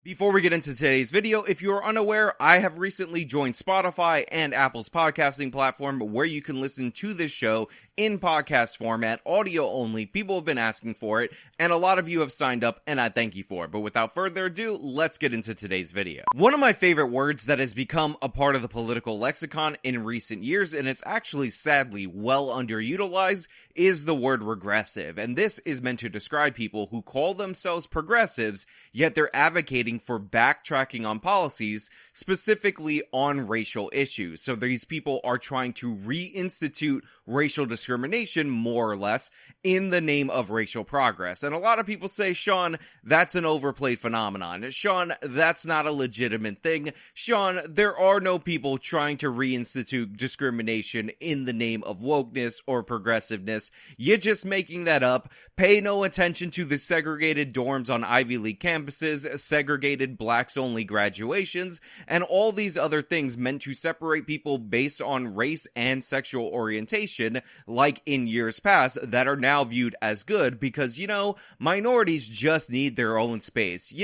Before we get into today's video, if you are unaware, I have recently joined Spotify and Apple's podcasting platform where you can listen to this show in podcast format, audio only. People have been asking for it, and a lot of you have signed up, and I thank you for it. But without further ado, let's get into today's video. One of my favorite words that has become a part of the political lexicon in recent years, and it's actually sadly well underutilized, is the word regressive. And this is meant to describe people who call themselves progressives, yet they're advocating for backtracking on policies, specifically on racial issues. So these people are trying to reinstitute racial discrimination, more or less, in the name of racial progress. And a lot of people say, Sean, that's an overplayed phenomenon. Sean, that's not a legitimate thing. Sean, there are no people trying to reinstitute discrimination in the name of wokeness or progressiveness. You're just making that up. Pay no attention to the segregated dorms on Ivy League campuses, segregated blacks-only graduations, and all these other things meant to separate people based on race and sexual orientation, like in years past, that are now viewed as good because, minorities just need their own space.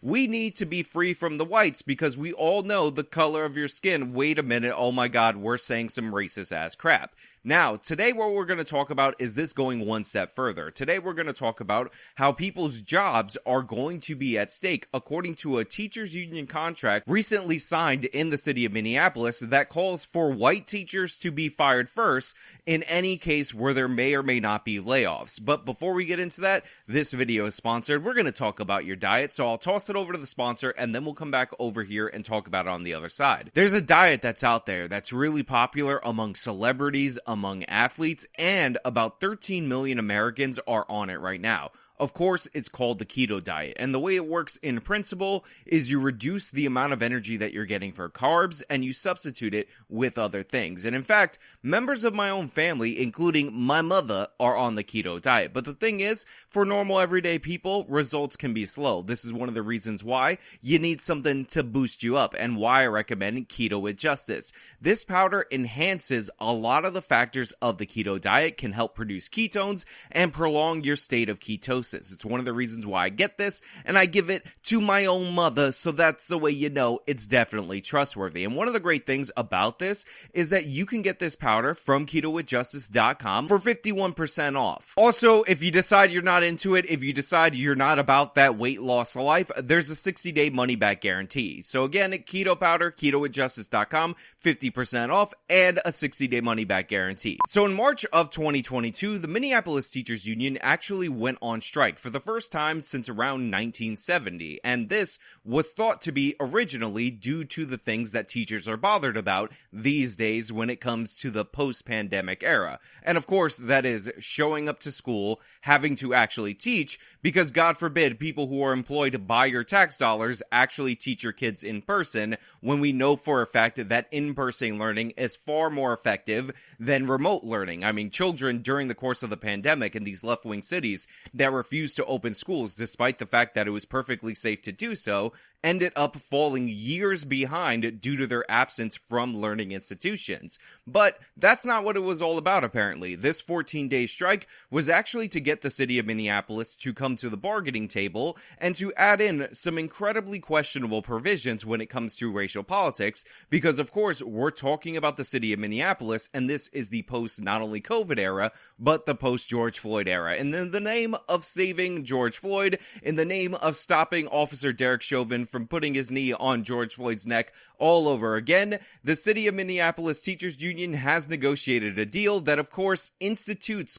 We need to be free from the whites because we all know the color of your skin. Wait a minute, oh my god, we're saying some racist ass crap. Now, today what we're going to talk about is this going one step further. Today we're going to talk about how people's jobs are going to be at stake according to a teachers union contract recently signed in the city of Minneapolis that calls for white teachers to be fired first in any case where there may or may not be layoffs. But before we get into that, this video is sponsored. We're going to talk about your diet, so I'll toss it over to the sponsor and then we'll come back over here and talk about it on the other side. There's a diet that's out there that's really popular among celebrities, among athletes, and about 13 million Americans are on it right now. Of course, it's called the keto diet, and the way it works in principle is you reduce the amount of energy that you're getting for carbs, and you substitute it with other things. And in fact, members of my own family, including my mother, are on the keto diet. But the thing is, for normal everyday people, results can be slow. This is one of the reasons why you need something to boost you up, and why I recommend Keto with Justice. This powder enhances a lot of the factors of the keto diet, can help produce ketones, and prolong your state of ketosis. It's one of the reasons why I get this, and I give it to my own mother, so that's the way you know it's definitely trustworthy. And one of the great things about this is that you can get this powder from ketowithjustice.com for 51% off. Also, if you decide you're not into it, if you decide you're not about that weight loss life, there's a 60-day money-back guarantee. So again, keto powder, ketowithjustice.com, 50% off, and a 60-day money-back guarantee. So in March of 2022, the Minneapolis Teachers Union actually went on strike for the first time since around 1970, and this was thought to be originally due to the things that teachers are bothered about these days when it comes to the post-pandemic era. And of course, that is showing up to school, having to actually teach, because God forbid people who are employed by your tax dollars actually teach your kids in person, when we know for a fact that in-person learning is far more effective than remote learning. I mean, children during the course of the pandemic in these left-wing cities that refused to open schools despite the fact that it was perfectly safe to do so, ended up falling years behind due to their absence from learning institutions. But that's not what it was all about, apparently. This 14-day strike was actually to get the city of Minneapolis to come to the bargaining table and to add in some incredibly questionable provisions when it comes to racial politics, because of course we're talking about the city of Minneapolis, and this is the post not only COVID era, but the post George Floyd era. And in the name of saving George Floyd, in the name of stopping Officer Derek Chauvin from putting his knee on George Floyd's neck all over again, the City of Minneapolis Teachers Union has negotiated a deal that, of course,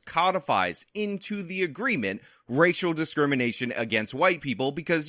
codifies into the agreement racial discrimination against white people, because,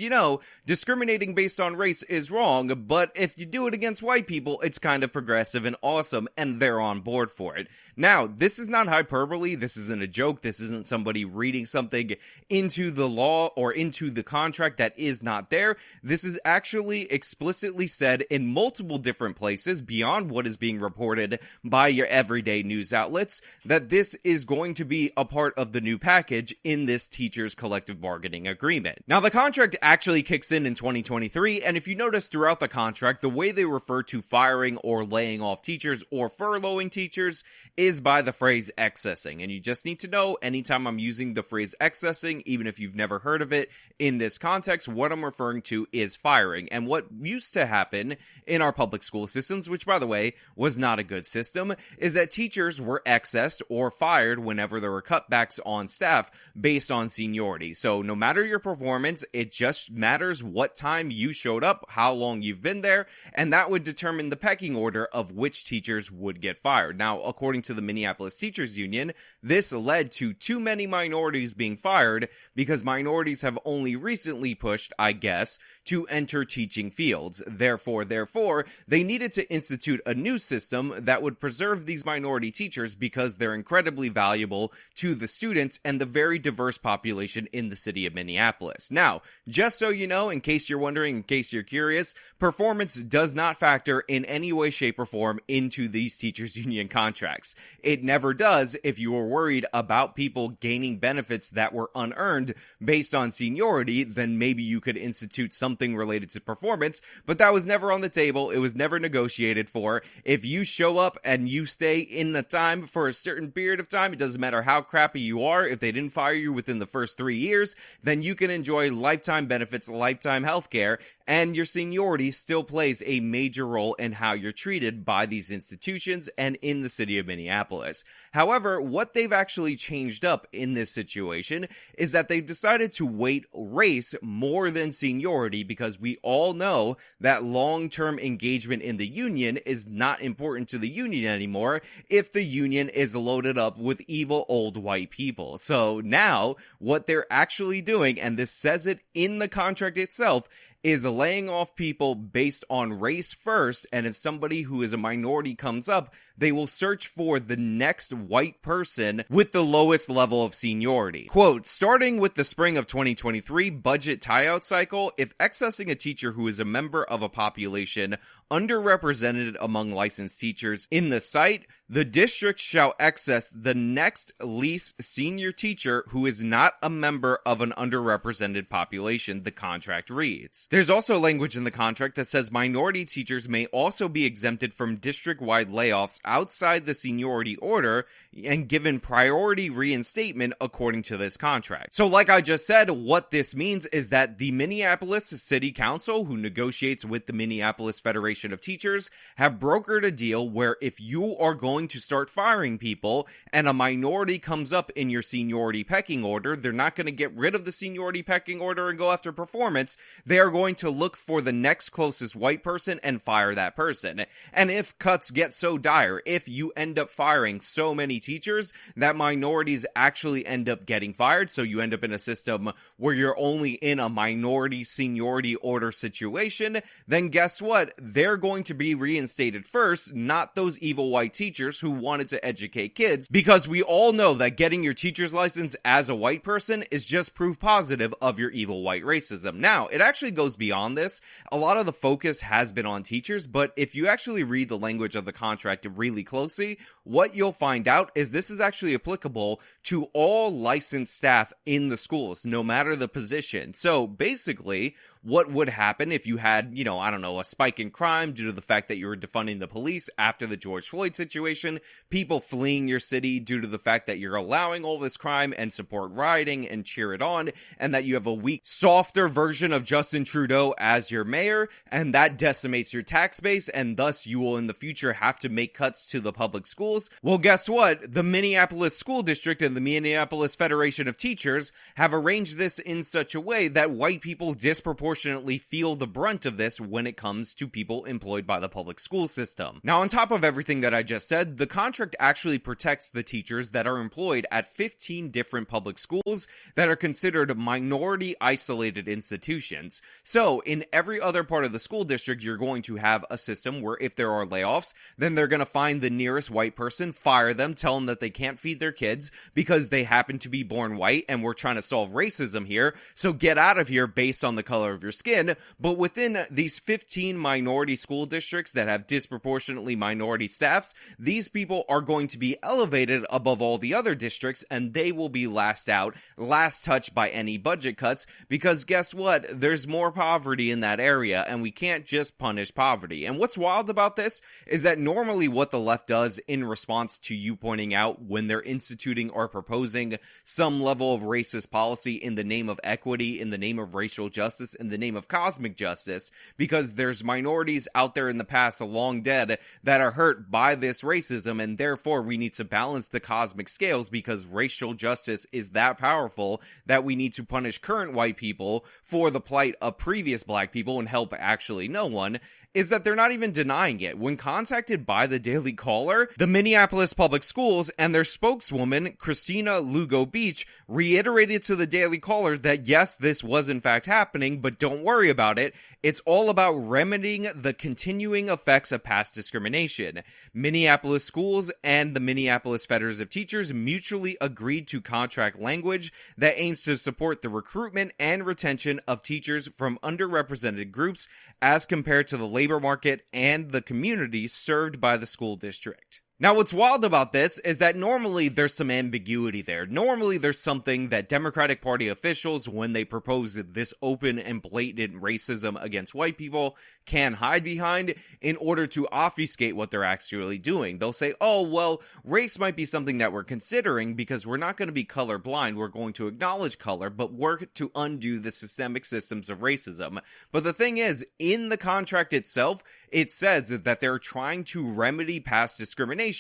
discriminating based on race is wrong, but if you do it against white people, it's kind of progressive and awesome, and they're on board for it. Now, this is not hyperbole, this isn't a joke, this isn't somebody reading something into the law or into the contract that is not there. This is actually explicitly said in multiple different places beyond what is being reported by your everyday news outlets, that this is going to be a part of the new package in this teachers teachers' collective bargaining agreement. Now, the contract actually kicks in 2023, and if you notice throughout the contract, the way they refer to firing or laying off teachers or furloughing teachers is by the phrase excessing. And you just need to know, anytime I'm using the phrase excessing, even if you've never heard of it in this context, what I'm referring to is firing. And what used to happen in our public school systems, which by the way was not a good system, is that teachers were excessed or fired whenever there were cutbacks on staff based on seniority. So no matter your performance, it just matters what time you showed up, how long you've been there, and that would determine the pecking order of which teachers would get fired. Now, according to the Minneapolis Teachers Union, this led to too many minorities being fired because minorities have only recently pushed, I guess, to enter teaching fields. Therefore, they needed to institute a new system that would preserve these minority teachers because they're incredibly valuable to the students and the very diverse population in the city of Minneapolis. Now, just so you know, in case you're wondering, in case you're curious, performance does not factor in any way, shape, or form into these teachers union contracts. It never does. If you were worried about people gaining benefits that were unearned based on seniority, then maybe you could institute something related to performance, but that was never on the table. It was never negotiated for. If you show up and you stay in the time for a certain period of time, it doesn't matter how crappy you are, if they didn't fire you within the first 3 years, then you can enjoy lifetime benefits, lifetime healthcare, and your seniority still plays a major role in how you're treated by these institutions and in the city of Minneapolis. However, what they've actually changed up in this situation is that they've decided to weight race more than seniority, because we all know that long-term engagement in the union is not important to the union anymore if the union is loaded up with evil old white people. So now what they're actually doing, and this says it in the contract itself, is laying off people based on race first, and if somebody who is a minority comes up, they will search for the next white person with the lowest level of seniority. Quote, starting with the spring of 2023 budget tie-out cycle, if accessing a teacher who is a member of a population underrepresented among licensed teachers in the site, the district shall access the next least senior teacher who is not a member of an underrepresented population, the contract reads. There's also language in the contract that says minority teachers may also be exempted from district-wide layoffs outside the seniority order and given priority reinstatement according to this contract. So like I just said, what this means is that the Minneapolis City Council, who negotiates with the Minneapolis Federation of Teachers, have brokered a deal where if you are going to start firing people and a minority comes up in your seniority pecking order, they're not going to get rid of the seniority pecking order and go after performance. They are going to look for the next closest white person and fire that person. And if cuts get so dire, if you end up firing so many teachers that minorities actually end up getting fired, so you end up in a system where you're only in a minority seniority order situation, then guess what? They're going to be reinstated first, not those evil white teachers who wanted to educate kids, because we all know that getting your teacher's license as a white person is just proof positive of your evil white racism. Now, it actually goes beyond this. A lot of the focus has been on teachers, but if you actually read the language of the contract really closely, what you'll find out is this is actually applicable to all licensed staff in the schools, no matter the position. So basically, what would happen if you had, a spike in crime due to the fact that you were defunding the police after the George Floyd situation, people fleeing your city due to the fact that you're allowing all this crime and support rioting and cheer it on, and that you have a weak, softer version of Justin Trudeau as your mayor, and that decimates your tax base, and thus you will in the future have to make cuts to the public schools. Well, guess what? The Minneapolis School District and the Minneapolis Federation of Teachers have arranged this in such a way that white people disproportionately feel the brunt of this when it comes to people employed by the public school system. Now, on top of everything that I just said, the contract actually protects the teachers that are employed at 15 different public schools that are considered minority isolated institutions. So, in every other part of the school district, you're going to have a system where if there are layoffs, then they're going to find the nearest white person, fire them, tell them that they can't feed their kids because they happen to be born white, and we're trying to solve racism here, so get out of here based on the color of of your skin, but within these 15 minority school districts that have disproportionately minority staffs, these people are going to be elevated above all the other districts, and they will be last out, last touched by any budget cuts, because guess what? There's more poverty in that area, and we can't just punish poverty. And what's wild about this is that normally what the left does in response to you pointing out when they're instituting or proposing some level of racist policy in the name of equity, in the name of racial justice, in the name of cosmic justice, because there's minorities out there in the past, long dead, that are hurt by this racism, and therefore we need to balance the cosmic scales because racial justice is that powerful that we need to punish current white people for the plight of previous black people and help actually no one, is that they're not even denying it. When contacted by the Daily Caller, the Minneapolis Public Schools and their spokeswoman, Christina Lugo Beach, reiterated to the Daily Caller that yes, this was in fact happening, but don't worry about it. It's all about remedying the continuing effects of past discrimination. Minneapolis schools and the Minneapolis Federation of Teachers mutually agreed to contract language that aims to support the recruitment and retention of teachers from underrepresented groups as compared to the labor market and the communities served by the school district. Now, what's wild about this is that normally there's some ambiguity there. Normally there's something that Democratic Party officials, when they propose this open and blatant racism against white people, can hide behind in order to obfuscate what they're actually doing. They'll say, oh, well, race might be something that we're considering because we're not going to be colorblind. We're going to acknowledge color, but work to undo the systemic systems of racism. But the thing is, in the contract itself, it says that they're trying to remedy past discrimination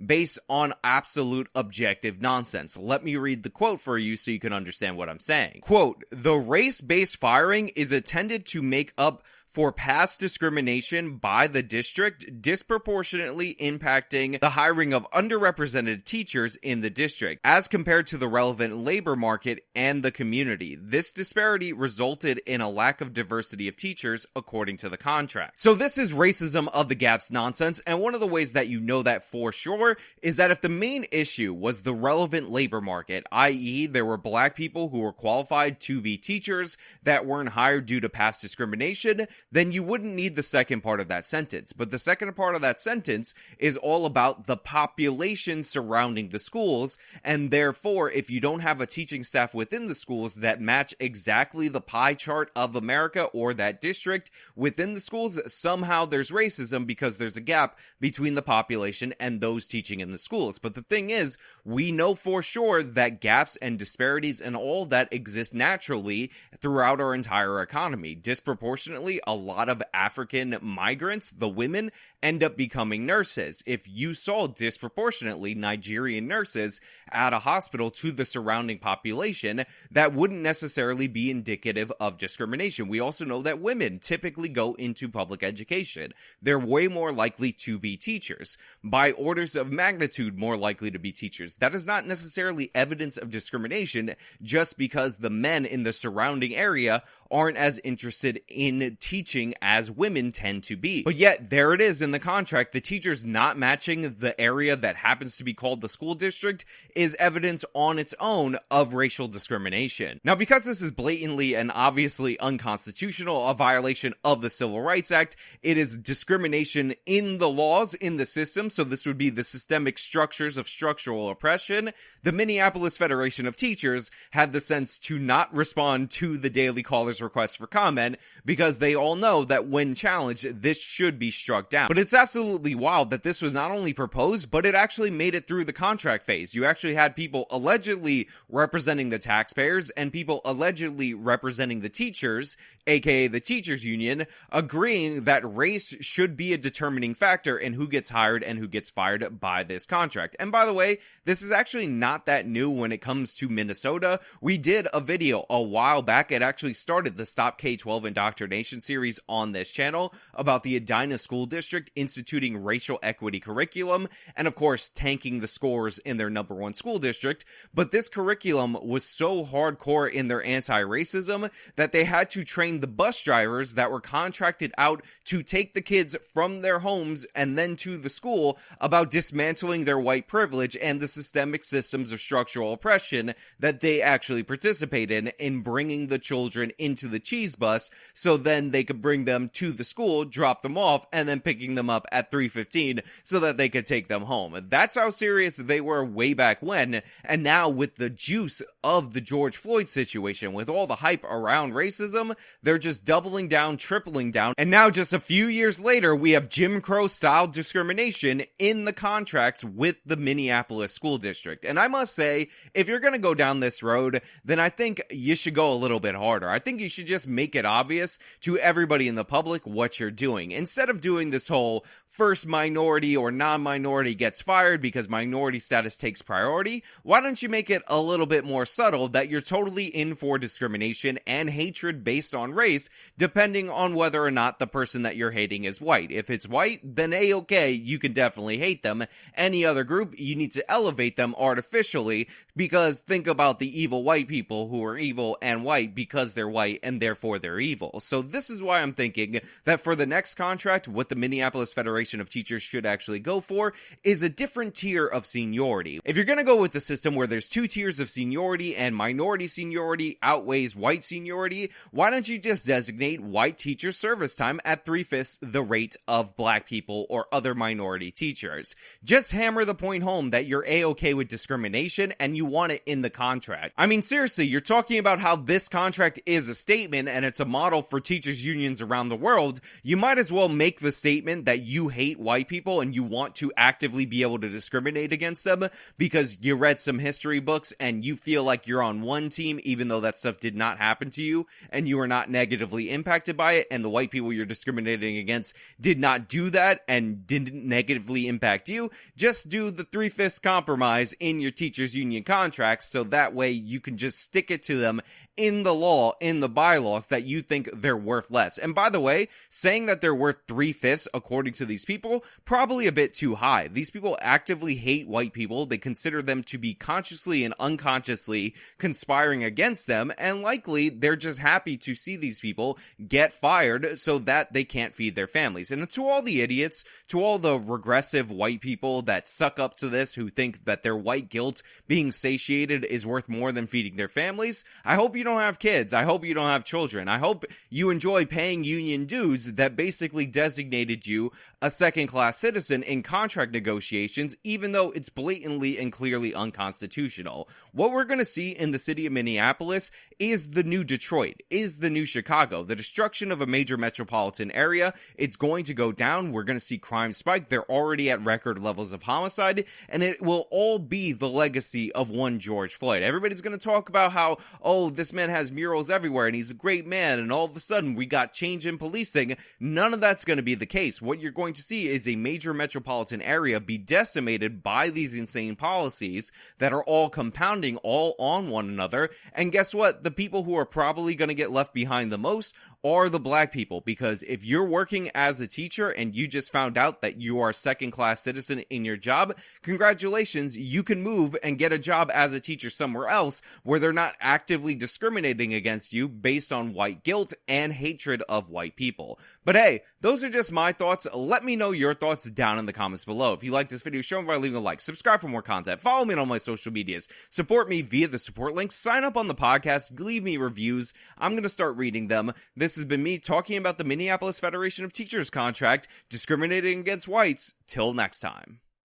based on absolute objective nonsense. Let me read the quote for you so you can understand what I'm saying. Quote, "The race-based firing is intended to make up for past discrimination by the district, disproportionately impacting the hiring of underrepresented teachers in the district, as compared to the relevant labor market and the community. This disparity resulted in a lack of diversity of teachers, according to the contract." So this is racism of the gaps nonsense, and one of the ways that you know that for sure is that if the main issue was the relevant labor market, i.e. there were black people who were qualified to be teachers that weren't hired due to past discrimination, then you wouldn't need the second part of that sentence. But the second part of that sentence is all about the population surrounding the schools, and therefore, if you don't have a teaching staff within the schools that match exactly the pie chart of America or that district within the schools, somehow there's racism because there's a gap between the population and those teaching in the schools. But the thing is, we know for sure that gaps and disparities and all that exist naturally throughout our entire economy. Disproportionately, a lot of African migrants, the women, end up becoming nurses. If you saw disproportionately Nigerian nurses at a hospital to the surrounding population, that wouldn't necessarily be indicative of discrimination. We also know that women typically go into public education. They're way more likely to be teachers, by orders of magnitude more likely to be teachers. That is not necessarily evidence of discrimination just because the men in the surrounding area aren't as interested in teaching as women tend to be. But yet, there it is in the contract. The teachers not matching the area that happens to be called the school district is evidence on its own of racial discrimination. Now, because this is blatantly and obviously unconstitutional, a violation of the Civil Rights Act, it is discrimination in the laws, in the system, so this would be the systemic structures of structural oppression. The Minneapolis Federation of Teachers had the sense to not respond to the Daily Caller's request for comment because they all know that when challenged, this should be struck down. But it's absolutely wild that this was not only proposed, but it actually made it through the contract phase. You actually had people allegedly representing the taxpayers and people allegedly representing the teachers, aka the teachers union, agreeing that race should be a determining factor in who gets hired and who gets fired by this contract. And by the way, this is actually not that new when it comes to Minnesota. We did a video a while back. It actually started the Stop K-12 Indoctrination series on this channel about the Edina School District instituting racial equity curriculum and, of course, tanking the scores in their number one school district. But this curriculum was so hardcore in their anti-racism that they had to train the bus drivers that were contracted out to take the kids from their homes and then to the school about dismantling their white privilege and the systemic systems of structural oppression that they actually participate in bringing the children into into the cheese bus so then they could bring them to the school, drop them off, and then picking them up at 3:15 so that they could take them home. That's how serious they were way back when, and now with the juice of the George Floyd situation, with all the hype around racism, they're just doubling down, tripling down, and now just a few years later, we have Jim Crow-style discrimination in the contracts with the Minneapolis school district. And I must say, if you're gonna go down this road, then I think you should go a little bit harder. I think you should just make it obvious to everybody in the public what you're doing, instead of doing this whole first minority or non-minority gets fired because minority status takes priority. Why don't you make it a little bit more subtle that you're totally in for discrimination and hatred based on race, depending on whether or not the person that you're hating is white. If it's white, then A-okay, you can definitely hate them. Any other group, you need to elevate them artificially, because think about the evil white people who are evil and white because they're white and therefore they're evil. So this is why I'm thinking that for the next contract, what the Minneapolis Federation of Teachers should actually go for is a different tier of seniority. If you're going to go with the system where there's 2 tiers of seniority and minority seniority outweighs white seniority, why don't you just designate white teacher service time at 3/5 the rate of black people or other minority teachers? Just hammer the point home that you're A-okay with discrimination and you want it in the contract. I mean, seriously, you're talking about how this contract is a statement and it's a model for teachers unions around the world. You might as well make the statement that you hate white people and you want to actively be able to discriminate against them because you read some history books and you feel like you're on one team even though that stuff did not happen to you and you are not negatively impacted by it, and the white people you're discriminating against did not do that and didn't negatively impact you. Just do the 3/5 compromise in your teachers union contracts so that way you can just stick it to them in the law, in the bylaws, that you think they're worth less. And by the way, saying that they're worth 3/5 according to these people, probably a bit too high. These people actively hate white people. They consider them to be consciously and unconsciously conspiring against them, and likely they're just happy to see these people get fired so that they can't feed their families. And to all the idiots, to all the regressive white people that suck up to this, who think that their white guilt being satiated is worth more than feeding their families, I hope you don't have kids. I hope you don't have children. I hope you enjoy paying union dues that basically designated you a second-class citizen in contract negotiations, even though it's blatantly and clearly unconstitutional. What we're going to see in the city of Minneapolis is the new Detroit, is the new Chicago, the destruction of a major metropolitan area. It's going to go down. We're going to see crime spike. They're already at record levels of homicide, and it will all be the legacy of one George Floyd. Everybody's going to talk about how, oh, this man has murals everywhere and he's a great man, and all of a sudden we got change in policing. None of that's going to be the case. What you're going to see is a major metropolitan area be decimated by these insane policies that are all compounding all on one another. And guess what? The people who are probably going to get left behind the most are the black people, because if you're working as a teacher and you just found out that you are a second-class citizen in your job, congratulations, you can move and get a job as a teacher somewhere else where they're not actively discriminating against you based on white guilt and hatred of white people. But hey, those are just my thoughts. Let me know your thoughts down in the comments below. If you like this video, show me by leaving a like, subscribe for more content, follow me on all my social medias, support me via the support links, sign up on the podcast, leave me reviews. I'm going to start reading them. This has been me talking about the Minneapolis Federation of Teachers contract, discriminating against whites. Till next time.